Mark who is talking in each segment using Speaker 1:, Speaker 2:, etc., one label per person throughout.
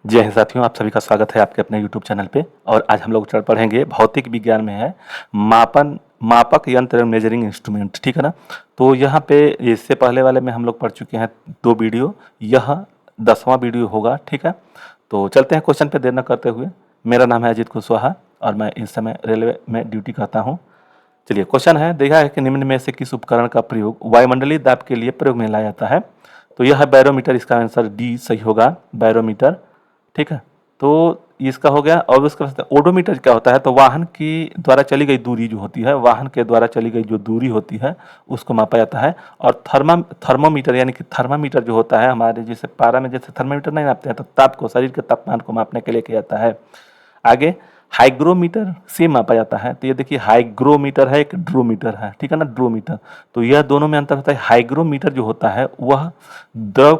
Speaker 1: जय हिंद साथियों, आप सभी का स्वागत है आपके अपने YouTube चैनल पे। और आज हम लोग चल पढ़ेंगे भौतिक विज्ञान में है मापक यंत्र मेजरिंग इंस्ट्रूमेंट। ठीक है ना। तो यहाँ पे इससे पहले वाले में हम लोग पढ़ चुके हैं 2 वीडियो, यह 10वां वीडियो होगा। ठीक है, तो चलते हैं क्वेश्चन पे देर न करते हुए। मेरा नाम है अजीत कुशवाहा और मैं इस समय रेलवे में ड्यूटी करता हूँ। चलिए, क्वेश्चन है, देखा है कि निम्न में से किस उपकरण का प्रयोग वायुमंडलीय दाब के लिए प्रयोग में लाया जाता है। तो यह है बैरोमीटर, इसका आंसर डी सही होगा, बैरोमीटर। ठीक है, तो इसका हो गया। और उसका ओडोमीटर क्या होता है, तो वाहन की द्वारा चली गई दूरी जो होती है, वाहन के द्वारा चली गई जो दूरी होती है उसको मापा जाता है। और थर्मोमीटर यानी कि थर्मामीटर जो होता है हमारे जैसे पारा में जैसे थर्मामीटर नहीं नापते हैं, तो ताप को, शरीर के तापमान को मापने के लिए किया जाता है। आगे हाइग्रोमीटर से मापा जाता है। तो ये देखिए, हाइग्रोमीटर है, एक ड्रोमीटर है। ठीक है ना, ड्रोमीटर। तो यह दोनों में अंतर होता है। हाइग्रोमीटर जो होता है वह द्रव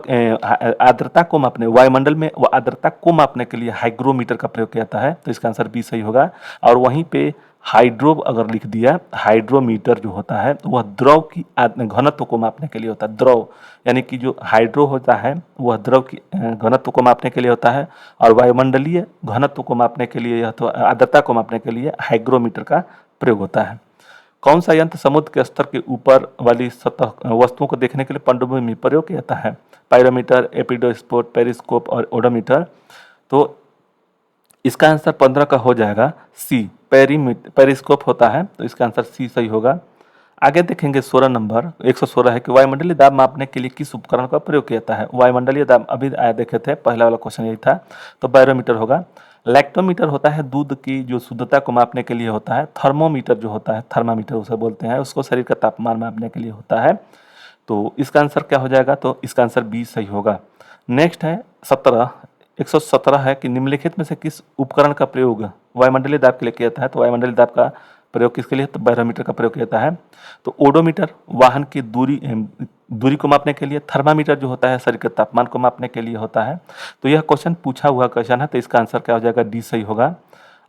Speaker 1: आर्द्रता को मापने, वायुमंडल में वह आर्द्रता को मापने के लिए हाइग्रोमीटर का प्रयोग किया जाता है। तो इसका आंसर बी सही होगा। और वहीं पे हाइड्रो अगर लिख दिया, हाइड्रोमीटर जो होता है वह द्रव की घनत्व को मापने के लिए होता है। द्रव यानी कि जो हाइड्रो होता है वह द्रव की घनत्व को मापने के लिए होता है। और वायुमंडलीय घनत्व को मापने के लिए, या तो आर्द्रता को मापने के लिए हाइग्रोमीटर का प्रयोग होता है। कौन सा यंत्र समुद्र के स्तर के ऊपर वाली सतह वस्तुओं को देखने के लिए पनडुब्बी में प्रयोग किया जाता है? पायरोमीटर, एपिडोस्कोप, पेरिस्कोप और ओडोमीटर। तो इसका आंसर 15 का हो जाएगा सी, पेरिस्कोप होता है। तो इसका आंसर सी सही होगा। आगे देखेंगे 16 नंबर, 116 है कि वायुमंडलीय दाब मापने के लिए किस उपकरण का प्रयोग किया जाता है? वायुमंडलीय दाब अभी आया देखे थे, पहला वाला क्वेश्चन यही था। तो बैरोमीटर होगा। लैक्टोमीटर होता है दूध की जो शुद्धता को मापने के लिए होता है। थर्मोमीटर जो होता है, थर्मामीटर उसे बोलते हैं, उसको शरीर का तापमान मापने के लिए होता है। तो इसका आंसर क्या हो जाएगा, तो इसका आंसर बी सही होगा। नेक्स्ट है 17, 117 है कि निम्नलिखित में से किस उपकरण का प्रयोग वायुमंडलीय दाब के लिए किया जाता है? तो वायुमंडलीय दाब का प्रयोग किसके लिए, तो बैरोमीटर का प्रयोग किया जाता है। तो ओडोमीटर वाहन की दूरी को मापने के लिए, थर्मामीटर जो होता है शरीर के तापमान को मापने के लिए होता है। तो यह क्वेश्चन पूछा हुआ क्वेश्चन है, तो इसका आंसर क्या हो जाएगा, डी सही होगा।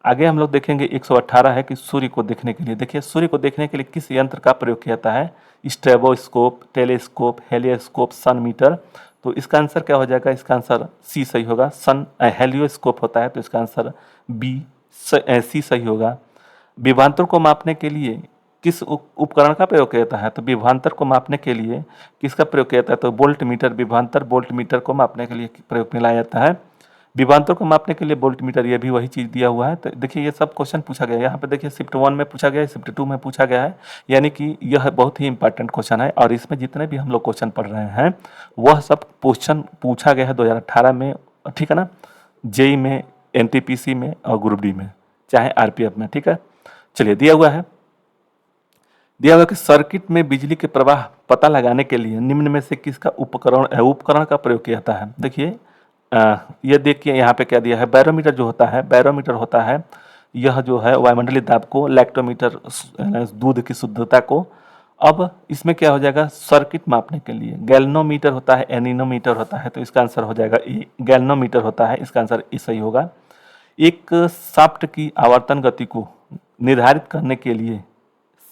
Speaker 1: आगे हम लोग देखेंगे 118 है कि सूर्य को देखने के लिए, देखिए सूर्य को देखने के लिए किस यंत्र का प्रयोग किया जाता है? स्ट्रेबोस्कोप, टेलीस्कोप, हेलियोस्कोप, सन मीटर। तो इसका आंसर क्या हो जाएगा, इसका आंसर सी सही होगा, सन हेलियोस्कोप होता है। तो इसका आंसर बी सी सही होगा। विभवांतर को मापने के लिए किस उपकरण का प्रयोग किया जाता है? तो विभवांतर को मापने के लिए किसका प्रयोग किया जाता है? तो वोल्ट मीटर, विभवांतर वोल्ट मीटर को मापने के लिए प्रयोग में लाया जाता है। विभवांतर को मापने के लिए वोल्ट मीटर, ये भी वही चीज़ दिया हुआ है। तो देखिए ये सब क्वेश्चन पूछा गया है यहाँ पे, देखिए शिफ्ट 1 में पूछा गया है, शिफ्ट 2 में पूछा गया है। यानी कि यह बहुत ही इंपॉर्टेंट क्वेश्चन है। और इसमें जितने भी हम लोग क्वेश्चन पढ़ रहे हैं वह सब क्वेश्चन पूछा गया है 2018 में। ठीक है ना, जेई में, एनटीपीसी में और ग्रुप डी में, चाहे आरपीएफ में। ठीक है, चलिए दिया हुआ कि सर्किट में बिजली के प्रवाह पता लगाने के लिए निम्न में से किसका उपकरण का प्रयोग किया जाता है? देखिए ये देखिए यहाँ पे क्या दिया है, बैरोमीटर जो होता है, बैरोमीटर होता है यह जो है वायुमंडलीय दाब को, लैक्टोमीटर दूध की शुद्धता को। अब इसमें क्या हो जाएगा, सर्किट मापने के लिए गैल्वेनोमीटर होता है, एनीनोमीटर होता है। तो इसका आंसर हो जाएगा ए, गैल्वेनोमीटर होता है। इसका आंसर ए सही होगा। एक शाफ्ट की आवर्तन गति को निर्धारित करने के लिए,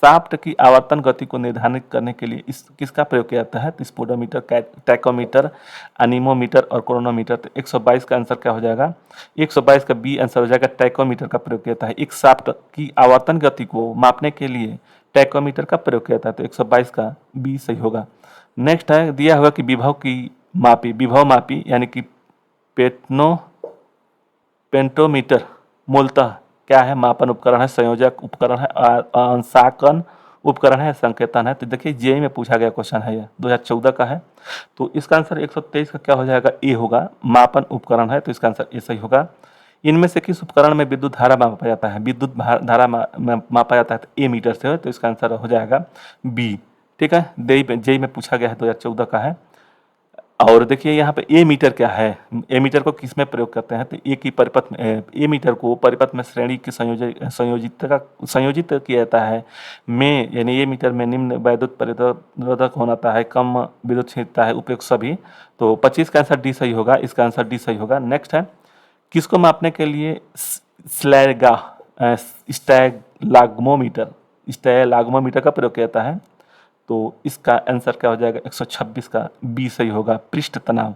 Speaker 1: शाफ्ट की आवर्तन गति को निर्धारित करने के लिए इस किसका प्रयोग किया जाता है? तो स्पोडोमीटर, टैकोमीटर, अनीमोमीटर और क्रोनोमीटर। तो 122 का आंसर क्या हो जाएगा, 122 का बी आंसर हो जाएगा, टैकोमीटर का प्रयोग किया जाता है। एक शाफ्ट की आवर्तन गति को मापने के लिए टैकोमीटर का प्रयोग किया जाता है। तो 122 का बी सही होगा। नेक्स्ट है दिया हुआ कि विभव मापी यानी कि पेंटोमीटर मूलतः क्या है, मापन उपकरण है, संयोजक उपकरण है, अंशांकन उपकरण है, संकेतन है। तो देखिए जेई में पूछा गया क्वेश्चन है, ये 2014 का है। तो इसका आंसर 123 का क्या हो जाएगा, ए होगा, मापन उपकरण है। तो इसका आंसर ए सही होगा। इनमें से किस उपकरण में विद्युत धारा मापा जाता है? विद्युत धारा मापा जाता है तो ए मीटर से। तो इसका आंसर हो जाएगा बी। ठीक है, जेई में पूछा गया है, 2014 का है। और देखिए यहाँ पे ए मीटर क्या है, ए मीटर को किस में प्रयोग करते हैं? तो ए की परिपथ में, ए मीटर को परिपथ में श्रेणी की संयोजित किया जाता है में, यानी ए मीटर में निम्न वैद्युत प्रतिरोधक होना है, कम विद्युत क्षमता है, उपयुक्त सभी। तो 25 का आंसर डी सही होगा, इसका आंसर डी सही होगा। नेक्स्ट है किसको मापने के लिए स्टैलाग्मोमीटर का प्रयोग किया जाता है? तो इसका आंसर क्या हो जाएगा, 126 का बी सही होगा, पृष्ठ तनाव।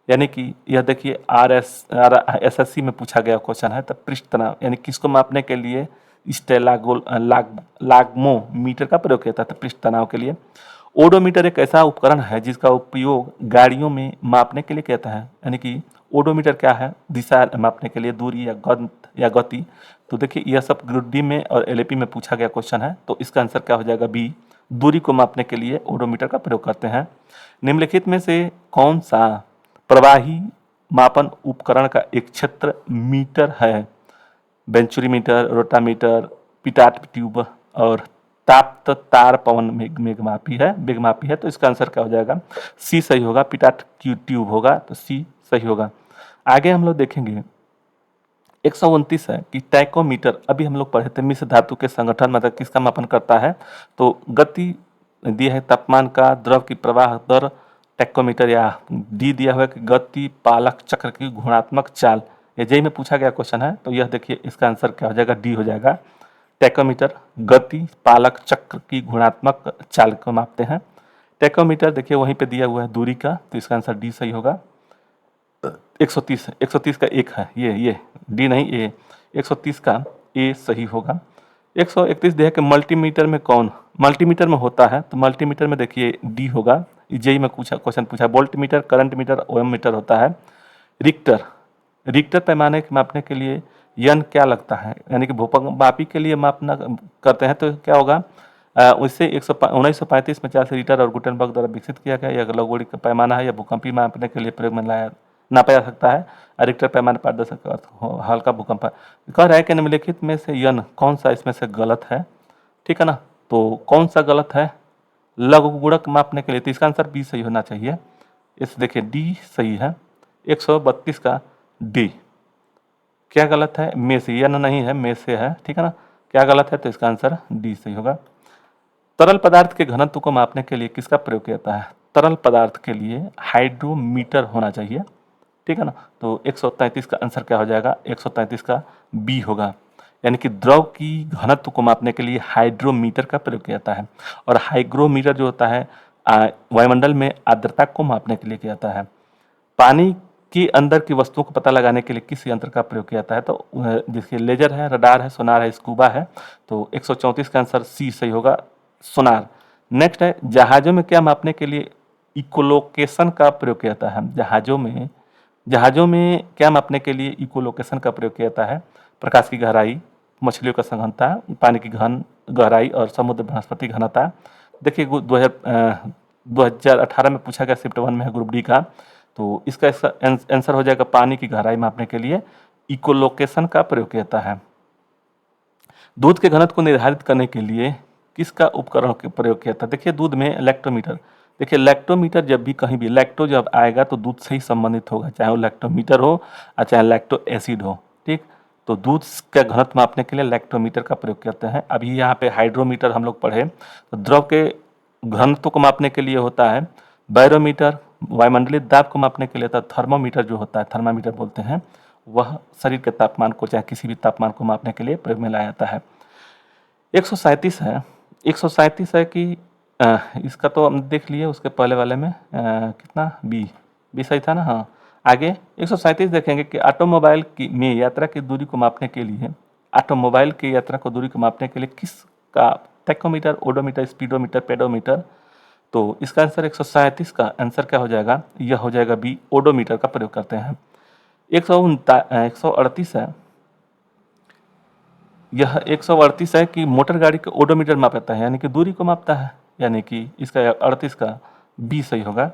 Speaker 1: यानी कि यह देखिए एसएससी में पूछा गया क्वेश्चन है। तो पृष्ठ तनाव यानी किसको मापने के लिए लागमोमीटर का प्रयोग किया जाता है? तो पृष्ठ तनाव के लिए। ओडोमीटर एक ऐसा उपकरण है जिसका उपयोग गाड़ियों में मापने के लिए किया जाता है। यानी कि ओडोमीटर क्या है? दिशा मापने के लिए, दूरी या गति। तो देखिए यह सब ग्रुप डी में और एलएपी में पूछा गया क्वेश्चन है। तो इसका आंसर क्या हो जाएगा? बी। दूरी को मापने के लिए ओडोमीटर का प्रयोग करते हैं। निम्नलिखित में से कौन सा प्रवाही मापन उपकरण का एक क्षेत्र मीटर है? वेंचुरीमीटर, रोटामीटर, पिटाट ट्यूब और ताप्त तार पवन वेगमापी है। तो इसका आंसर क्या हो जाएगा? सी सही होगा। पिटाट ट्यूब होगा तो सी सही होगा। आगे हम लोग देखेंगे 129 है कि टैकोमीटर, अभी हम लोग पढ़े थे मिश्र धातु के संगठन मतलब किसका मापन करता है? तो गति दिया है तापमान का, द्रव की प्रवाह दर टैकोमीटर, या डी दिया हुआ है कि गति पालक चक्र की गुणात्मक चाल। ये जेई में पूछा गया क्वेश्चन है। तो यह देखिए इसका आंसर क्या हो जाएगा? डी हो जाएगा। टैकोमीटर गति पालक चक्र की गुणात्मक चाल को मापते हैं। टैकोमीटर देखिए वहीं पे दिया हुआ है दूरी का, तो इसका आंसर डी सही होगा। 130 का एक है, ये डी नहीं ए। 130 का ए सही होगा। 131 दिया कि मल्टीमीटर में कौन मल्टीमीटर में होता है? तो मल्टीमीटर में देखिए डी होगा। जेई में क्वेश्चन पूछा। वोल्टमीटर, करंट मीटर, ओम मीटर होता है। रिक्टर पैमाने के मापने के लिए यन क्या लगता है? यानी कि भूकंपमापी के लिए मापना करते हैं तो क्या होगा? उससे 1935 में चार्ल्स रिटर और गुटेनबर्ग द्वारा विकसित किया गया। यह लघुगणित पैमाना है। यह भूकंपी मापने के लिए प्रयोग में नापा जा सकता है। रिक्टर पैमाने पारदर्शक हल्का भूकंप कह रहा है कि निम्नलिखित में से यन कौन सा इसमें से गलत है? ठीक है ना। तो कौन सा गलत है लघुगुणक मापने के लिए? तो इसका आंसर बी सही होना चाहिए। इस देखिए डी सही है। 132 का डी। क्या गलत है? में से, यन नहीं है, में से है। ठीक है ना। क्या गलत है? तो इसका आंसर डी सही होगा। तरल पदार्थ के घनत्व को मापने के लिए किसका प्रयोग किया जाता है? तरल पदार्थ के लिए हाइड्रोमीटर होना चाहिए। ठीक है ना। तो 133 का आंसर क्या हो जाएगा? 133 का बी होगा। यानी कि द्रव की घनत्व को मापने के लिए हाइड्रोमीटर का प्रयोग किया जाता है। और हाइग्रोमीटर जो होता है वायुमंडल में आर्द्रता को मापने के लिए किया जाता है। पानी के अंदर की वस्तुओं को पता लगाने के लिए किस यंत्र का प्रयोग किया जाता है? तो जिसके लेजर है, रडार है, सोनार है, स्कूबा है। तो 134 का आंसर सी सही होगा, सोनार। नेक्स्ट है जहाजों में क्या मापने के लिए इकोलोकेशन का प्रयोग किया जाता है? जहाजों में क्या मापने के लिए इकोलोकेशन का प्रयोग किया जाता है? प्रकाश की गहराई, मछलियों का सघनता, पानी की गहराई और समुद्र वनस्पति घनता। देखिए 2018 में पूछा गया, शिफ्ट 1 में है ग्रुप डी का। तो इसका आंसर हो जाएगा पानी की गहराई मापने के लिए इकोलोकेशन का प्रयोग किया जाता है। दूध के घनत्व को निर्धारित करने के लिए किसका उपकरण का प्रयोग किया जाता है? देखिए दूध में लैक्टोमीटर। देखिए लैक्टोमीटर जब भी कहीं भी लैक्टो जब आएगा तो दूध से ही संबंधित होगा, चाहे वो लैक्टोमीटर हो और चाहे लैक्टो एसिड हो। ठीक। तो दूध का घनत्व मापने के लिए लैक्टोमीटर का प्रयोग करते हैं। अभी यहाँ पे हाइड्रोमीटर हम लोग पढ़े। तो द्रव के घनत्व को मापने के लिए होता है बैरोमीटर। वायुमंडलीय दाब को मापने के लिए होता है थर्मोमीटर, जो होता है थर्मामीटर बोलते हैं। वह शरीर के तापमान को, चाहे किसी भी तापमान को मापने के लिए प्रयोग में लाया जाता है। 137 है। 137 है कि इसका तो हम देख लिए उसके पहले वाले में कितना बी सही था ना। हाँ। आगे 137 देखेंगे कि ऑटोमोबाइल की में यात्रा की दूरी को मापने के लिए ऑटोमोबाइल की यात्रा को दूरी को मापने के लिए किसका टैकोमीटर, ओडोमीटर, स्पीडोमीटर, पेडोमीटर। तो इसका आंसर 137 का आंसर क्या हो जाएगा? यह हो जाएगा बी, ओडोमीटर का प्रयोग करते हैं। 138 है। यह 138 है कि मोटर गाड़ी का ओडोमीटर मापता है, यानी कि दूरी को मापता है। यानी कि इसका 38 का बी सही होगा।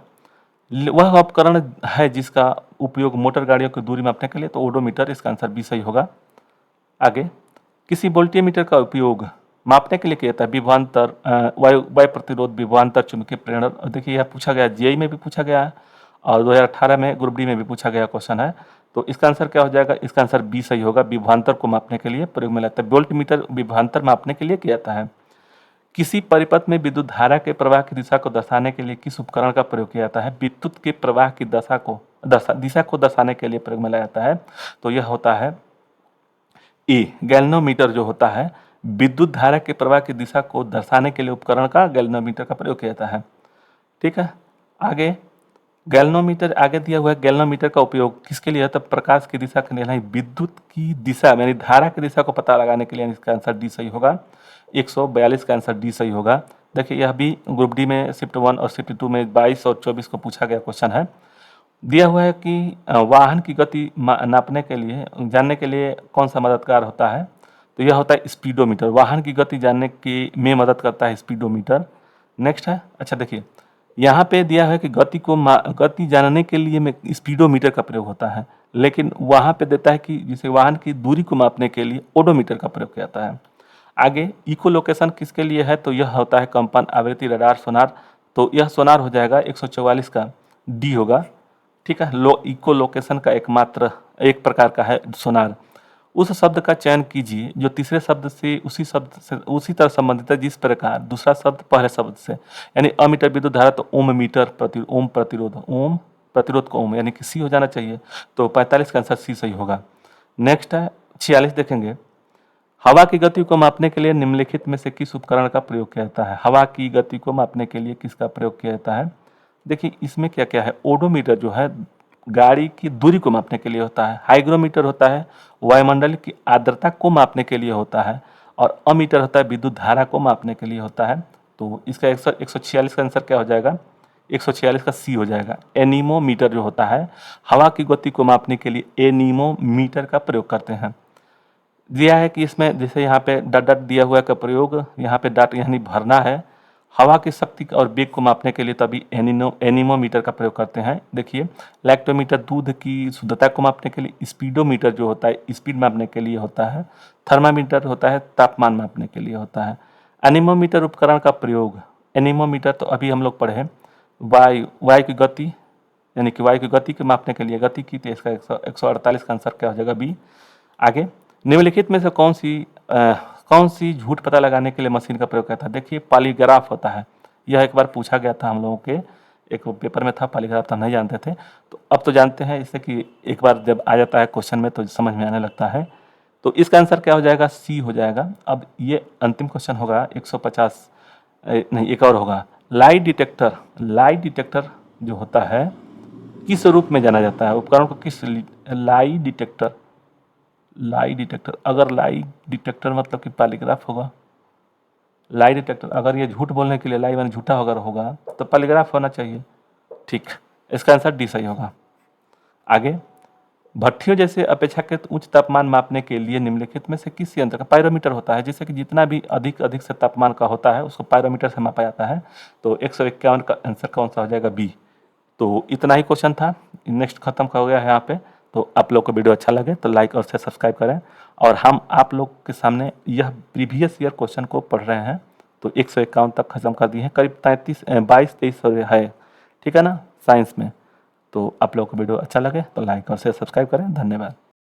Speaker 1: वह उपकरण है जिसका उपयोग मोटर गाड़ियों की दूरी मापने के लिए, तो ओडोमीटर। इसका आंसर बी सही होगा। आगे किसी वोल्टीमीटर का उपयोग मापने के लिए किया जाता है विभवांतर, वायु प्रतिरोध, विभवांतर, चुंबकीय प्रेरण। देखिए यह पूछा गया, जेईई में भी पूछा गया है और 2018 में ग्रुप डी में भी पूछा गया क्वेश्चन है। तो इसका आंसर क्या हो जाएगा? इसका आंसर बी सही होगा। विभवांतर को मापने के लिए प्रयोग में लाता है। वोल्टमीटर विभवांतर मापने के लिए किया जाता है। किसी परिपथ में विद्युत धारा के प्रवाह की दिशा को दर्शाने के लिए किस उपकरण का प्रयोग किया जाता है? विद्युत के प्रवाह की दिशा को दर्शाने के लिए प्रयोग में लाया जाता है। तो यह होता है ए, गैल्वेनोमीटर जो होता है। विद्युत धारा के प्रवाह की दिशा को दर्शाने के लिए उपकरण का गैल्वेनोमीटर का प्रयोग किया जाता है। ठीक है। आगे गैल्वेनोमीटर आगे दिया हुआ है। गैल्वेनोमीटर का उपयोग किसके लिए है? तो प्रकाश की दिशा के लिए नहीं, विद्युत की दिशा यानी धारा की दिशा को पता लगाने के लिए। इसका आंसर डी सही होगा। 142 का आंसर डी सही होगा। देखिए यह भी ग्रुप डी में शिफ्ट 1 और शिफ्ट 2 में 22 और 24 को पूछा गया क्वेश्चन है। दिया हुआ है कि वाहन की गति नापने के लिए जानने के लिए कौन सा मददगार होता है? तो यह होता है स्पीडोमीटर। वाहन की गति जानने की में मदद करता है स्पीडोमीटर। नेक्स्ट है, अच्छा देखिए यहाँ पे दिया है कि गति जानने के लिए में स्पीडोमीटर का प्रयोग होता है, लेकिन वहाँ पे देता है कि जिसे वाहन की दूरी को मापने के लिए ओडोमीटर का प्रयोग किया जाता है। आगे इको लोकेशन किसके लिए है? तो यह होता है कंपन, आवृत्ति, रडार, सोनार। तो यह सोनार हो जाएगा 144 का डी होगा। ठीक है, इको लोकेशन का एकमात्र एक प्रकार का है सोनार। उस शब्द का चयन कीजिए जो तीसरे शब्द से उसी तरह संबंधित है जिस प्रकार दूसरा शब्द पहले शब्द से। यानी अमीटर विद्युत धारा तो ओम मीटर ओम प्रतिरोध को ओम यानी कि सी हो जाना चाहिए। तो 45 का आंसर सी सही होगा। नेक्स्ट है 46 देखेंगे। हवा की गति को मापने के लिए निम्नलिखित में से किस उपकरण का प्रयोग किया जाता है? हवा की गति को मापने के लिए किसका प्रयोग किया जाता है? देखिए इसमें क्या क्या है। ओडोमीटर जो है गाड़ी की दूरी को मापने के लिए होता है। हाइग्रोमीटर होता है वायुमंडल की आर्द्रता को मापने के लिए होता है। और अमीटर होता है विद्युत धारा को मापने के लिए होता है। तो इसका 146 का आंसर क्या हो जाएगा? 146 का सी हो जाएगा। एनीमोमीटर जो होता है हवा की गति को मापने के लिए एनीमोमीटर का प्रयोग करते हैं। दिया है कि इसमें जैसे यहाँ पे डट डट दिया हुआ का प्रयोग, यहाँ पे डट यानी भरना है। हवा की शक्ति और वेग को मापने के लिए तभी एनीमोमीटर का प्रयोग करते हैं। देखिए लैक्टोमीटर दूध की शुद्धता को मापने के लिए, स्पीडोमीटर जो होता है स्पीड मापने के लिए होता है, थर्मामीटर होता है तापमान मापने के लिए होता है। एनीमोमीटर उपकरण का प्रयोग, एनीमोमीटर तो अभी हम लोग पढ़े वायु की गति यानी कि वायु की गति को मापने के लिए गति की, तो इसका 148 का आंसर क्या हो जाएगा? बी। आगे निम्नलिखित में से कौन सी झूठ पता लगाने के लिए मशीन का प्रयोग करता है? देखिए पॉलीग्राफ होता है। यह एक बार पूछा गया था हम लोगों के एक पेपर में था, पॉलीग्राफ तो नहीं जानते थे, तो अब तो जानते हैं। इससे कि एक बार जब आ जाता है क्वेश्चन में तो समझ में आने लगता है। तो इसका आंसर क्या हो जाएगा? सी हो जाएगा। अब ये अंतिम क्वेश्चन होगा 150 नहीं एक और होगा। लाई डिटेक्टर जो होता है किस रूप में जाना जाता है? उपकरण को किस लाई डिटेक्टर अगर लाई डिटेक्टर मतलब कि पॉलीग्राफ होगा। लाई डिटेक्टर अगर ये झूठ बोलने के लिए लाई माने झूठा अगर होगा तो पॉलीग्राफ होना चाहिए। ठीक, इसका आंसर डी सही होगा। आगे भट्टियों जैसे अपेक्षाकृत उच्च तापमान मापने के लिए निम्नलिखित में से किस यंत्र का? पायरोमीटर होता है, जिससे कि जितना भी अधिक से तापमान का होता है उसको पायरोमीटर से मापा जाता है। तो 151 का आंसर कौन सा हो जाएगा? बी। तो इतना ही क्वेश्चन था, नेक्स्ट खत्म हो गया है यहाँ पे। तो आप लोग को वीडियो अच्छा लगे तो लाइक और शेयर सब्सक्राइब करें। और हम आप लोग के सामने यह प्रीवियस ईयर क्वेश्चन को पढ़ रहे हैं। तो 151 तक खत्म कर दिए हैं, करीब 22-23 है। ठीक है ना साइंस में। तो आप लोग को वीडियो अच्छा लगे तो लाइक और शेयर सब्सक्राइब करें। धन्यवाद।